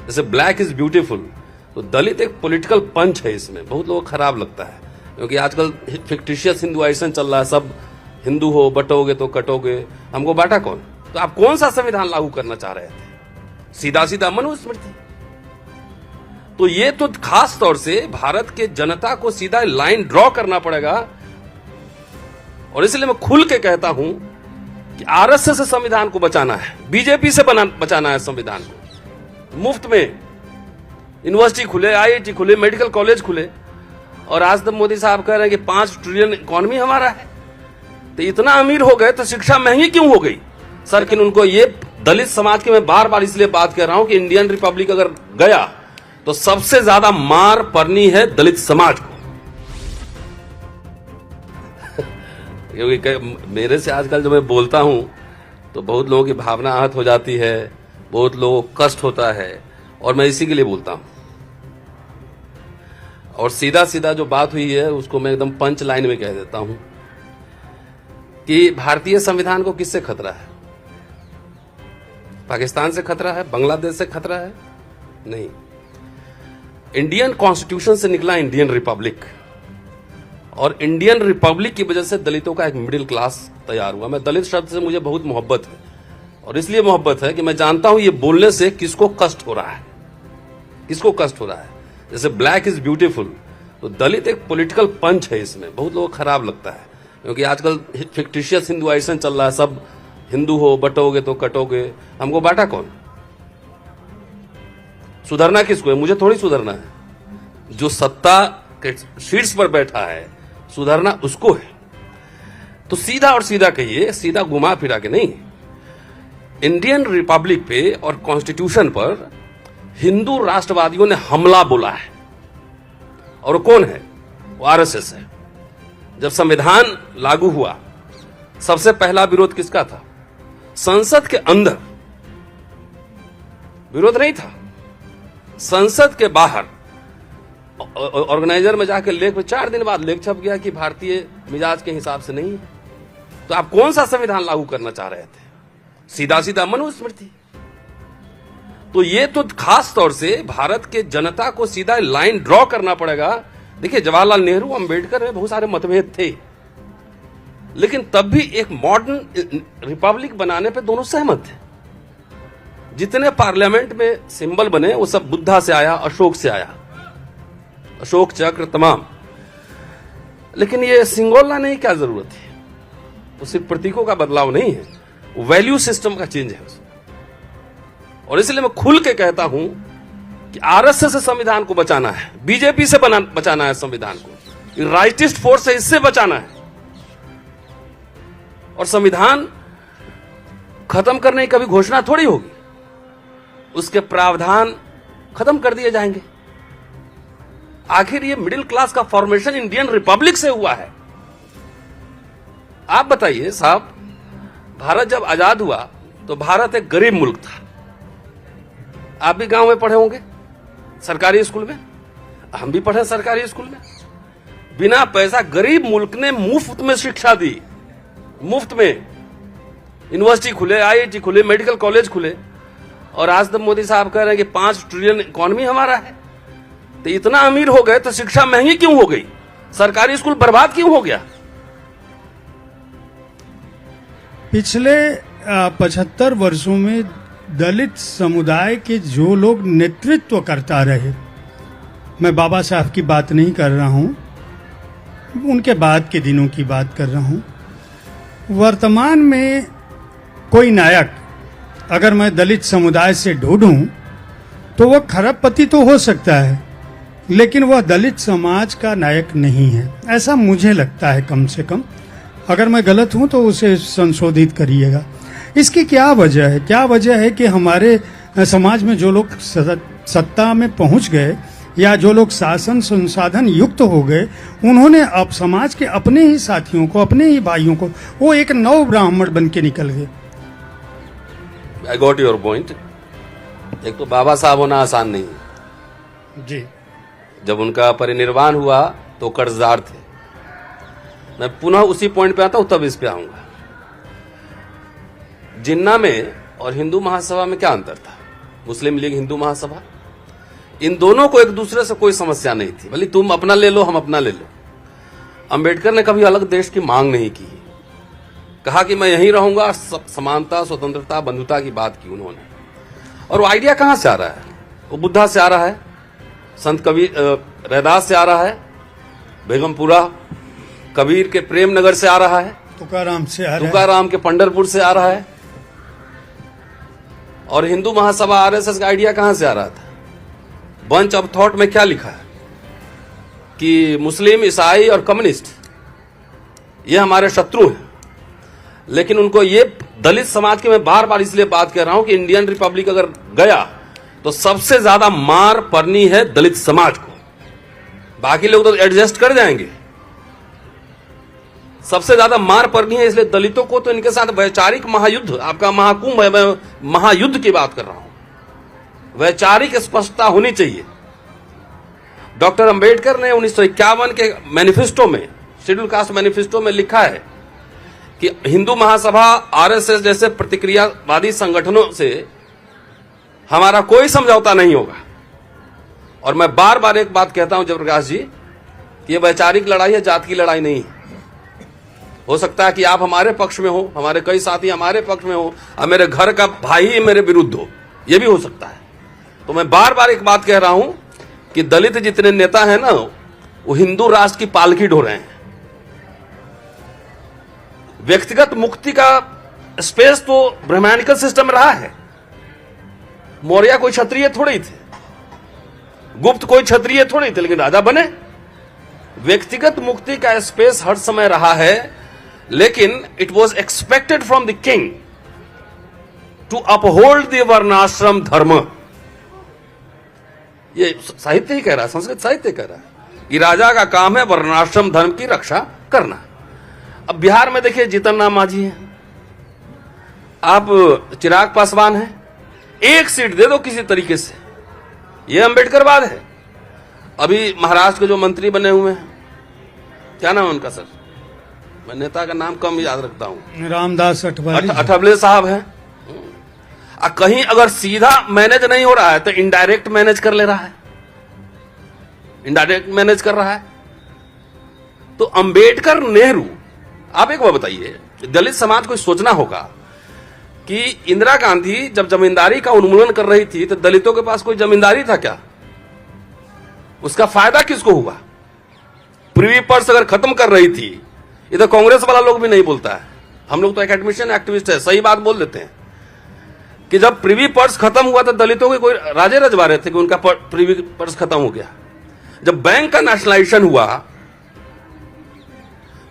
जैसे black is beautiful, तो दलित एक पॉलिटिकल पंच है। इसमें बहुत लोगों को खराब लगता है क्योंकि आजकल फिक्टिशियस हिंदुआइजेशन चल रहा है, सब हिंदू हो, बटोगे तो कटोगे। हमको बांटा कौन? तो आप कौन सा संविधान लागू करना चाह रहे थे? सीधा सीधा मनुस्मृति। तो ये तो खास तौर से भारत के जनता को सीधा लाइन ड्रॉ करना पड़ेगा। और इसलिए मैं खुल के कहता हूं कि आरएसएस से संविधान को बचाना है, बीजेपी से बचाना है संविधान को। मुफ्त में यूनिवर्सिटी खुले, आईआईटी खुले, मेडिकल कॉलेज खुले, और आज तक मोदी साहब कह रहे हैं कि 5 ट्रिलियन इकोनॉमी हमारा है। तो इतना अमीर हो गए तो शिक्षा महंगी क्यों हो गई सर? लेकिन उनको ये दलित समाज की मैं बार बार इसलिए बात कर रहा हूं कि इंडियन रिपब्लिक अगर गया तो सबसे ज्यादा मार पड़नी है दलित समाज को। क्योंकि मेरे से आजकल जब मैं बोलता हूं तो बहुत लोगों की भावना आहत हो जाती है, बहुत लोगों को कष्ट होता है, और मैं इसी के लिए बोलता हूं। और सीधा सीधा जो बात हुई है उसको मैं एकदम पंच लाइन में कह देता हूं कि भारतीय संविधान को किससे खतरा है? पाकिस्तान से खतरा है? बांग्लादेश से खतरा है? नहीं। इंडियन कॉन्स्टिट्यूशन से निकला इंडियन रिपब्लिक, और इंडियन रिपब्लिक की वजह से दलितों का एक मिडिल क्लास तैयार हुआ। मैं दलित शब्द से मुझे बहुत मोहब्बत है, और इसलिए मोहब्बत है कि मैं जानता हूं ये बोलने से किसको कष्ट हो रहा है, किसको कष्ट हो रहा है। जैसे ब्लैक इज ब्यूटीफुल, तो दलित एक पॉलिटिकल पंच है। इसमें बहुत लोगों को खराब लगता है क्योंकि आजकल फिक्टिशियस हिंदुआइजेशन चल रहा है, सब हिंदू हो, बटोगे तो कटोगे। हमको बांटा कौन? सुधरना किसको है? मुझे थोड़ी सुधरना है। जो सत्ता के शीर्ष पर बैठा है, सुधरना उसको है। तो सीधा और सीधा कहिए, सीधा घुमा फिरा के नहीं। इंडियन रिपब्लिक पे और कॉन्स्टिट्यूशन पर हिंदू राष्ट्रवादियों ने हमला बोला है, और कौन है? वो आरएसएस है। जब संविधान लागू हुआ सबसे पहला विरोध किसका था? संसद के अंदर विरोध नहीं था, संसद के बाहर ऑर्गेनाइजर में जाकर लेख 4 दिन बाद लेख छप गया कि भारतीय मिजाज के हिसाब से नहीं है। तो आप कौन सा संविधान लागू करना चाह रहे थे? सीधा सीधा मनुस्मृति। तो ये तो खास तौर से भारत के जनता को सीधा लाइन ड्रॉ करना पड़ेगा। देखिए, जवाहरलाल नेहरू, अंबेडकर में बहुत सारे मतभेद थे, लेकिन तब भी एक मॉडर्न रिपब्लिक बनाने पे दोनों सहमत थे। जितने पार्लियामेंट में सिंबल बने वो सब बुद्धा से आया, अशोक से आया, अशोक चक्र तमाम। लेकिन ये सिंगल लाने की क्या जरूरत है? वो सिर्फ प्रतीकों का बदलाव नहीं है, वो वैल्यू सिस्टम का चेंज है उसमें। और इसलिए मैं खुल के कहता हूं कि आरएसएस से संविधान को बचाना है, बीजेपी से बचाना है संविधान को, राइटिस्ट फोर्स है, इससे बचाना है। और संविधान खत्म करने की कभी घोषणा थोड़ी होगी, उसके प्रावधान खत्म कर दिए जाएंगे। आखिर ये मिडिल क्लास का फॉर्मेशन इंडियन रिपब्लिक से हुआ है। आप बताइए साहब, भारत जब आजाद हुआ तो भारत एक गरीब मुल्क था। आप भी गांव में पढ़े होंगे, सरकारी स्कूल में, हम भी पढ़े सरकारी स्कूल में। बिना पैसा गरीब मुल्क ने मुफ्त में शिक्षा दी, मुफ्त में यूनिवर्सिटी खुले, आईआईटी खुले, मेडिकल कॉलेज खुले, और आज तक मोदी साहब कह रहे हैं कि 5 ट्रिलियन इकोनॉमी हमारा है। तो इतना अमीर हो गए तो शिक्षा महंगी क्यों हो गई? सरकारी स्कूल बर्बाद क्यों हो गया? पिछले 75 वर्षों में दलित समुदाय के जो लोग नेतृत्व करता रहे, मैं बाबा साहब की बात नहीं कर रहा हूं, उनके बाद के दिनों की बात कर रहा हूं। वर्तमान में कोई नायक अगर मैं दलित समुदाय से ढूंढूं तो वह खरबपति तो हो सकता है, लेकिन वह दलित समाज का नायक नहीं है, ऐसा मुझे लगता है। कम से कम अगर मैं गलत हूं तो उसे संशोधित करिएगा। इसकी क्या वजह है? क्या वजह है कि हमारे समाज में जो लोग सत्ता में पहुंच गए या जो लोग शासन संसाधन युक्त हो गए, उन्होंने अब समाज के अपने ही साथियों को, अपने ही भाइयों को, वो एक नव ब्राह्मण बन के निकल गए। I got your point. एक तो बाबा साहब होना आसान नहीं है जी। जब उनका परिनिर्वाण हुआ तो कर्जदार थे। मैं पुनः उसी पॉइंट पे आता हूं, तब इस पे आऊंगा। जिन्ना में और हिंदू महासभा में क्या अंतर था? मुस्लिम लीग हिंदू महासभा, इन दोनों को एक दूसरे से कोई समस्या नहीं थी, भले तुम अपना ले लो हम अपना ले लो। अंबेडकर ने कभी अलग देश की मांग नहीं की, कहा कि मैं यहीं रहूंगा, समानता, स्वतंत्रता, बंधुता की बात की उन्होंने। और वो आइडिया कहां से आ रहा है? वो बुद्धा से आ रहा है, संत कबीर रैदास से आ रहा है, बेगमपुरा कबीर के प्रेम नगर से आ रहा है, तुकाराम से आ रहा है, तुकाराम के पंढरपुर से आ रहा है। और हिंदू महासभा आरएसएस का आइडिया कहां से आ रहा था? बंच ऑफ थॉट में क्या लिखा है कि मुस्लिम, ईसाई और कम्युनिस्ट ये हमारे शत्रु हैं। लेकिन उनको ये दलित समाज की मैं बार बार इसलिए बात कर रहा हूं कि इंडियन रिपब्लिक अगर गया तो सबसे ज्यादा मार पड़नी है दलित समाज को, बाकी लोग तो एडजस्ट कर जाएंगे। सबसे ज्यादा मार पड़नी है, इसलिए दलितों को तो इनके साथ वैचारिक महायुद्ध, आपका महाकुंभ है, मैं महायुद्ध की बात कर रहा हूं। वैचारिक स्पष्टता होनी चाहिए। डॉक्टर अंबेडकर ने 1951 के मैनिफेस्टो में, शेड्यूल कास्ट मैनिफेस्टो में लिखा है कि हिंदू महासभा, आरएसएस जैसे प्रतिक्रियावादी संगठनों से हमारा कोई समझौता नहीं होगा। और मैं बार बार एक बात कहता हूं जयप्रकाश जी कि यह वैचारिक लड़ाई है, जात की लड़ाई नहीं है। हो सकता है कि आप हमारे पक्ष में हो, हमारे कई साथी हमारे पक्ष में हो, और मेरे घर का भाई ही मेरे विरुद्ध हो, यह भी हो सकता है। तो मैं बार बार एक बात कह रहा हूं कि दलित जितने नेता हैं ना, वो हिंदू राष्ट्र की पालकी ढो रहे हैं। व्यक्तिगत मुक्ति का स्पेस तो ब्राह्मणिकल सिस्टम रहा है। मौर्य कोई क्षत्रिय थोड़े थे, गुप्त कोई क्षत्रिय थोड़े थे, लेकिन राजा बने। व्यक्तिगत मुक्ति का स्पेस हर समय रहा है, लेकिन it was expected from the king to uphold the varnashrama dharma. ये साहित्य ही कह रहा है, संस्कृत साहित्य कह रहा है कि राजा का काम है वर्णाश्रम धर्म की रक्षा करना। अब बिहार में देखिए जीतन राम मांझी हैं, आप चिराग पासवान हैं, एक सीट दे दो किसी तरीके से, ये अंबेडकरवाद है। अभी महाराष्ट्र के जो मंत्री बने हुए हैं, क्या नाम है उनका सर? मैं नेता का नाम कम याद रखता हूं, रामदास अठवले साहब हैं। कहीं अगर सीधा मैनेज नहीं हो रहा है तो इनडायरेक्ट मैनेज कर ले रहा है, इनडायरेक्ट मैनेज कर रहा है। तो अंबेडकर, नेहरू, आप एक बार बताइए, दलित समाज को सोचना होगा कि इंदिरा गांधी जब जमींदारी का उन्मूलन कर रही थी तो दलितों के पास कोई जमींदारी था क्या? उसका फायदा किसको हुआ? प्रिवी पर्स अगर खत्म कर रही थी, ये तो कांग्रेस वाला लोग भी नहीं बोलता है, हम लोग तो एकेडमिशियन एक्टिविस्ट है, सही बात बोल देते हैं कि जब प्रिवी पर्स खत्म हुआ तो दलितों के कोई राजे रजवा रहे थे कि उनका प्रिवी पर्स खत्म हो गया। जब बैंक का नेशनलाइजेशन हुआ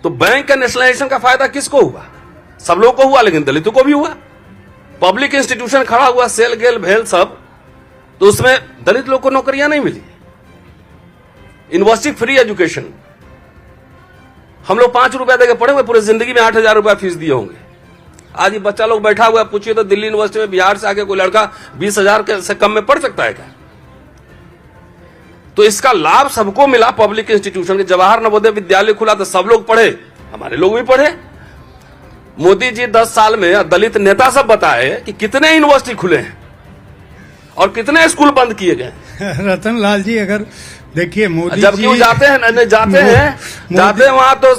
तो बैंक का नेशनलाइजेशन का फायदा किसको हुआ? सब लोग को हुआ, लेकिन दलितों को भी हुआ। पब्लिक इंस्टीट्यूशन खड़ा हुआ, सेल गेल भेल सब, तो उसमें दलित लोग को नौकरियां नहीं मिली। यूनिवर्सिटी फ्री एजुकेशन, हम लोग 5 रुपया देकर पढ़े हुए, पूरे जिंदगी में 8,000 रुपया फीस दिए होंगे। आज ये बच्चा लोग बैठा हुआ है, पूछिए तो दिल्ली यूनिवर्सिटी में बिहार से आके कोई लड़का 20,000 से कम में पढ़ सकता है क्या? तो इसका लाभ सबको मिला। पब्लिक इंस्टीट्यूशन के जवाहर नवोदय विद्यालय खुला तो सब लोग पढ़े, हमारे लोग भी पढ़े। मोदी जी 10 साल में दलित नेता सब बताए कि कितने यूनिवर्सिटी खुले हैं और कितने स्कूल बंद किए गए। रतन लाल जी, अगर देखिए मोदी जब जी क्यों जाते हैं जाते हैं वहां तो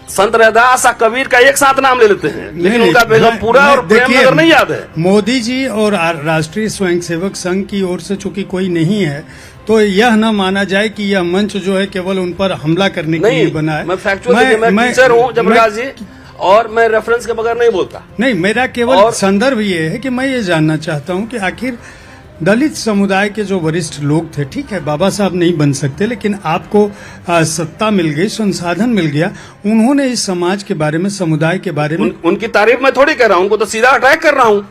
संत रैदास और कबीर का एक साथ नाम ले लेते हैं, लेकिन उनका बेगमपुरा और प्रेम नगर नहीं याद है। मोदी जी और राष्ट्रीय स्वयंसेवक संघ की ओर से चूंकि कोई नहीं है, तो यह न माना जाए कि यह मंच जो है केवल उन पर हमला करने के लिए बना है। मैं फैक्चुअल मैं टीचर हूं जयप्रकाश जी, और मैं रेफरेंस के बगैर नहीं बोलता। नहीं, मेरा केवल संदर्भ ये है कि मैं ये जानना चाहता हूं कि आखिर दलित समुदाय के जो वरिष्ठ लोग थे, ठीक है बाबा साहब नहीं बन सकते, लेकिन आपको सत्ता मिल गई, संसाधन मिल गया, उन्होंने इस समाज के बारे में, समुदाय के बारे में उनकी तारीफ मैं थोड़ी कर रहा हूं, उनको तो सीधा अटैक कर रहा हूं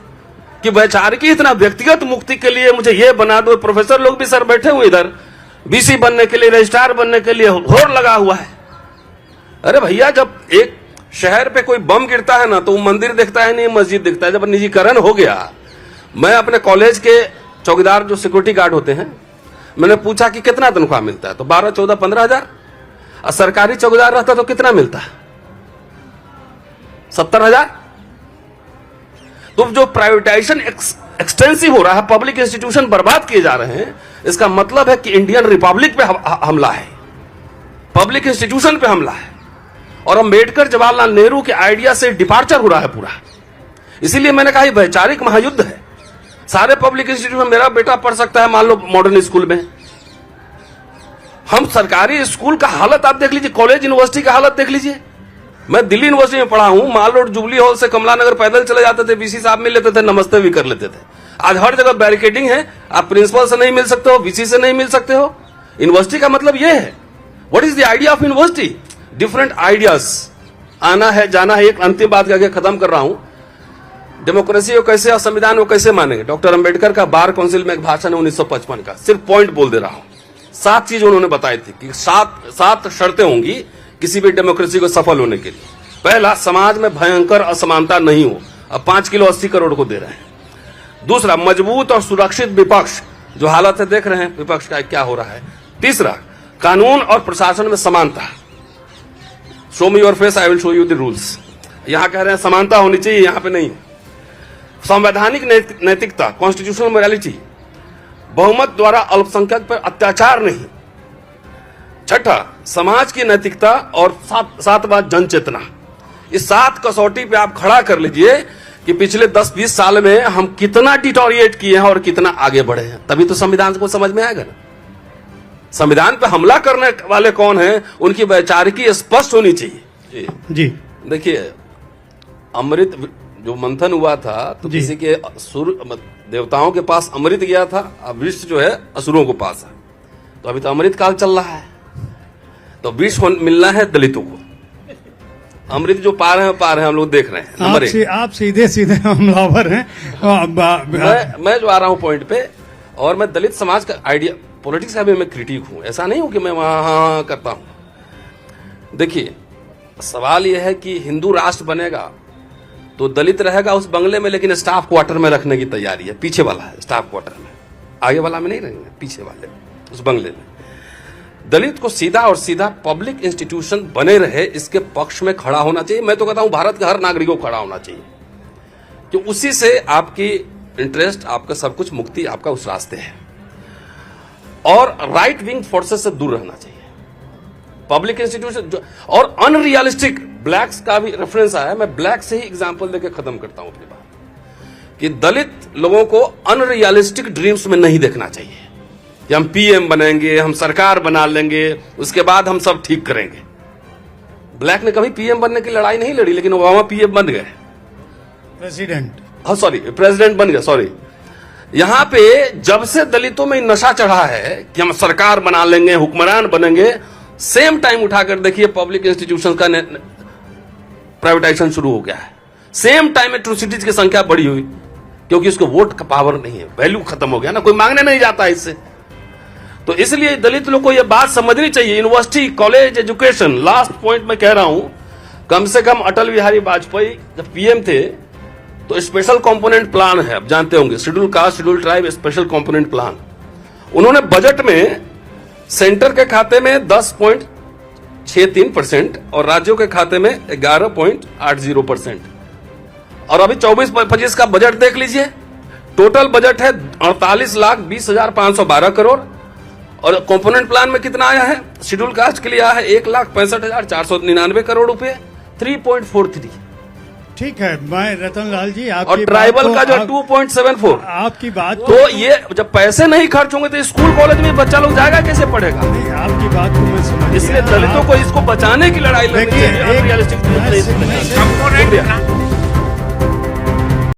कि वैचारिक इतना व्यक्तिगत मुक्ति के लिए मुझे ये बना दो। प्रोफेसर लोग भी सर बैठे हुए इधर, बीसी बनने के लिए, रजिस्ट्रार बनने के लिए होड़ लगा हुआ है। अरे भैया, जब एक शहर पे कोई बम गिरता है ना तो वो मंदिर दिखता है नहीं, मस्जिद दिखता है। जब निजीकरण हो गया, मैं अपने कॉलेज के चौकीदार जो सिक्योरिटी गार्ड होते हैं, मैंने पूछा कि कितना तनख्वाह मिलता है, तो 12, 14, 15,000। और सरकारी चौकीदार रहता तो कितना मिलता है? 70,000। तो जो प्राइवेटाइजेशन एक्सटेंसिव हो रहा है, पब्लिक इंस्टीट्यूशन बर्बाद किए जा रहे हैं, इसका मतलब है कि इंडियन रिपब्लिक पे हमला है, पब्लिक इंस्टीट्यूशन पे हमला है। और अम्बेडकर जवाहरलाल नेहरू के आइडिया से डिपार्चर हो रहा है पूरा। इसीलिए मैंने कहा वैचारिक महायुद्ध है। सारे पब्लिक इंस्टीट्यूशन, मेरा बेटा पढ़ सकता है मान लो मॉडर्न स्कूल में, हम सरकारी स्कूल का हालत आप देख लीजिए, कॉलेज यूनिवर्सिटी का हालत देख लीजिए। मैं दिल्ली यूनिवर्सिटी में पढ़ा हूं, माल रोड जुबली हॉल से कमला नगर पैदल चले जाते थे, वीसी साहब मिल लेते थे, नमस्ते भी कर लेते थे। आज हर जगह बैरिकेडिंग है, आप प्रिंसिपल से नहीं मिल सकते हो, वीसी से नहीं मिल सकते हो। यूनिवर्सिटी का मतलब यह है। What is the idea of university? Different ideas, आना है जाना है। एक अंतिम बात करके खत्म कर रहा हूं, डेमोक्रेसी को कैसे और संविधान को कैसे मानेंगे। डॉक्टर अंबेडकर का बार काउंसिल में एक भाषण है 1955 का, सिर्फ पॉइंट बोल दे रहा हूं। 7 चीज उन्होंने बताई थी कि 7 शर्तें होंगी किसी भी डेमोक्रेसी को सफल होने के लिए। पहला, समाज में भयंकर असमानता नहीं हो। अब 5 किलो 80 करोड़ को दे रहे हैं। दूसरा, मजबूत और सुरक्षित विपक्ष, जो हालत है देख रहे हैं विपक्ष का क्या हो रहा है। तीसरा, कानून और प्रशासन में समानता। Show me your face, I will show you the rules. यहां कह रहे हैं समानता होनी चाहिए, यहां पे नहीं। संवैधानिक नैतिकता, कॉन्स्टिट्यूशनल मोरालिटी, बहुमत द्वारा अल्पसंख्यक पर अत्याचार नहीं। छठा, समाज की नैतिकता। और सातवां, जन चेतना। इस 7 कसौटी पे आप खड़ा कर लीजिए कि पिछले 10-20 साल में हम कितना डिटोरिएट किए हैं और कितना आगे बढ़े हैं, तभी तो संविधान को समझ में आएगा ना। संविधान पे हमला करने वाले कौन हैं, उनकी वैचारिकी स्पष्ट होनी चाहिए। जी देखिए, अमृत जो मंथन हुआ था तो किसी के देवताओं के पास अमृत गया था, अब विष जो है असुरों के पास है। तो अभी तो अमृत काल चल रहा है, तो विष मिलना है दलितों को। अमृत जो पा रहे हैं हम लोग देख रहे हैं। नंबर 1, आप सीधे सीधे हमलावर हैं। मैं जो आ रहा हूं पॉइंट पे, और मैं दलित समाज का आइडिया, पॉलिटिक्स का भी मैं क्रिटिक हूं, ऐसा नहीं हूं कि मैं वहां करता हूं। देखिए, सवाल यह है कि हिंदू राष्ट्र बनेगा तो दलित रहेगा उस बंगले में, लेकिन स्टाफ क्वार्टर में रखने की तैयारी है। पीछे वाला है स्टाफ क्वार्टर में, आगे वाला में नहीं रहेंगे, पीछे वाले उस बंगले में। दलित को सीधा और सीधा पब्लिक इंस्टीट्यूशन बने रहे, इसके पक्ष में खड़ा होना चाहिए। मैं तो कहता हूं भारत के हर नागरिक को खड़ा होना चाहिए, कि उसी से आपकी इंटरेस्ट, आपका सब कुछ, मुक्ति आपका उस रास्ते है। और राइट विंग फोर्सेस से दूर रहना चाहिए पब्लिक इंस्टीट्यूशन। और अनरियलिस्टिक, ब्लैक्स का भी रेफरेंस आया, मैं ब्लैक से ही एग्जांपल देकर खत्म करता हूं अपनी बात, कि दलित लोगों को अनरियलिस्टिक ड्रीम्स में नहीं देखना चाहिए कि हम पीएम बनेंगे, हम सरकार बना लेंगे, उसके बाद हम सब ठीक करेंगे। ब्लैक ने कभी पीएम बनने की लड़ाई नहीं लड़ी, लेकिन ओबामा पीएम बन गए, प्रेसिडेंट बन गए, सॉरी। यहां पे जब से दलितों में नशा चढ़ा है कि हम सरकार बना लेंगे, हुक्मरान बनेंगे, सेम टाइम उठाकर देखिए पब्लिक इंस्टीट्यूशन का प्राइवेटाइजेशन शुरू हो गया है। सेम टाइम एट्रोसिटीज की संख्या बढ़ी हुई, क्योंकि उसको वोट का पावर नहीं है, वैल्यू खत्म हो गया ना, कोई मांगने नहीं जाता है इससे। तो इसलिए दलित लोग को यह बात समझनी चाहिए। University, college, education, last point में कह रहा हूं, कम से कम अटल बिहारी वाजपेयी जब पीएम थे तो स्पेशल कंपोनेंट प्लान है, आप जानते होंगे, schedule caste, schedule tribe special component plan. उन्होंने बजट में सेंटर के खाते में 10.63% और राज्यों के खाते में 11.80%। और अभी 24-25 का बजट देख लीजिए, टोटल बजट है 48,20,512 करोड़। और कंपोनेंट प्लान में कितना आया है, शेड्यूल कास्ट के लिए आया है 1,65,499 करोड़ रुपए, 3.43। ठीक है, मैं रतन लाल जी, आपकी और ट्राइबल का जो 2.74, आपकी बात तो ये जब पैसे नहीं खर्च होंगे तो स्कूल कॉलेज में बच्चा लोग जाएगा कैसे पढ़ेगा। नहीं, आपकी बात को मैं समझ, इसलिए दलितों को इसको बचाने की लड़ाई लड़नी है।